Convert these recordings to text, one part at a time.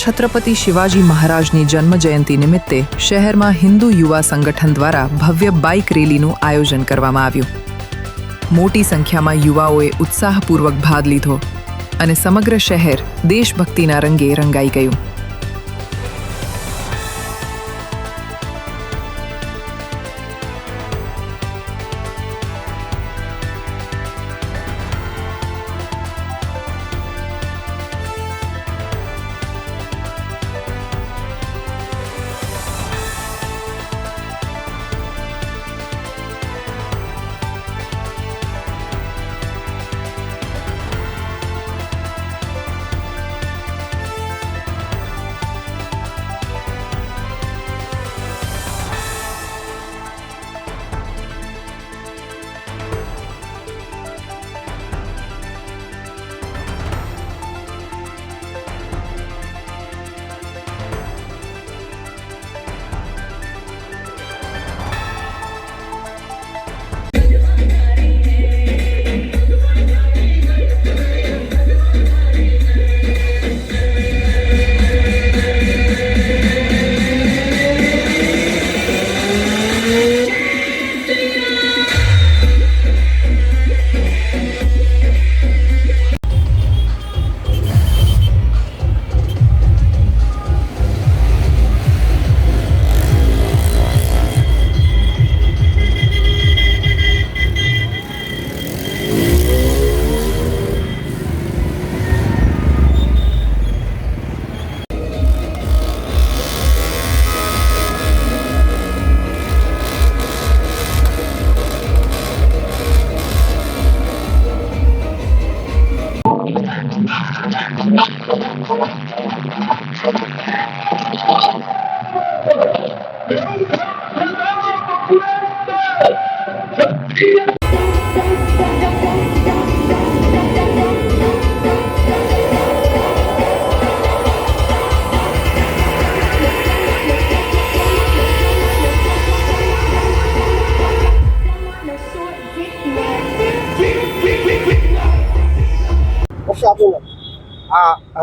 છત્રપતિ શિવાજી મહારાજની જન્મ જયંતિ નિમિત્તે શહેરમાં હિન્દુ યુવા સંગઠન દ્વારા ભવ્ય બાઇક રેલીનું આયોજન કરવામાં આવ્યું। મોટી સંખ્યામાં યુવાઓએ ઉત્સાહપૂર્વક ભાગ લીધો અને સમગ્ર શહેર દેશભક્તિના રંગે રંગાઈ ગયું।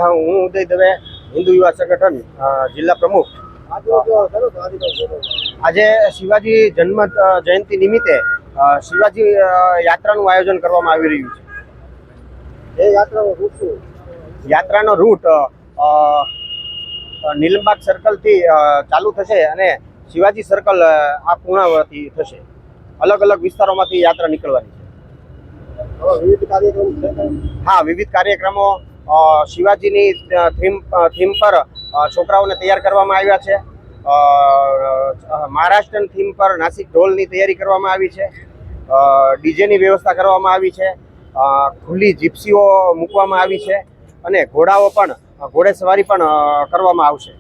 હું ઉદય દવે, હિન્દુ યુવા સંગઠન જિલ્લા પ્રમુખ। આજે શિવાજી જન્મ જયંતિ નિમિત્તે શિવાજી યાત્રાનું આયોજન કરવામાં આવી રહ્યું છે। એ યાત્રાનો રૂટ નીલમબાગ સર્કલથી ચાલુ થશે અને શિવાજી સર્કલ આ પૂર્ણાવતી થશે। અલગ અલગ વિસ્તારોમાંથી યાત્રા નીકળવાની છે। હા, વિવિધ કાર્યક્રમો શિવાજીની થીમ પર છોકરાઓને તૈયાર કરવામાં આવ્યા છે। મહારાષ્ટ્રન થીમ પર નાસિક ઢોલની તૈયારી કરવામાં આવી છે। ડીજેની વ્યવસ્થા કરવામાં આવી છે। ખુલ્લી જીપ્સીઓ મૂકવામાં આવી છે અને ઘોડાઓ પણ ઘોડેસવારી પણ કરવામાં આવશે।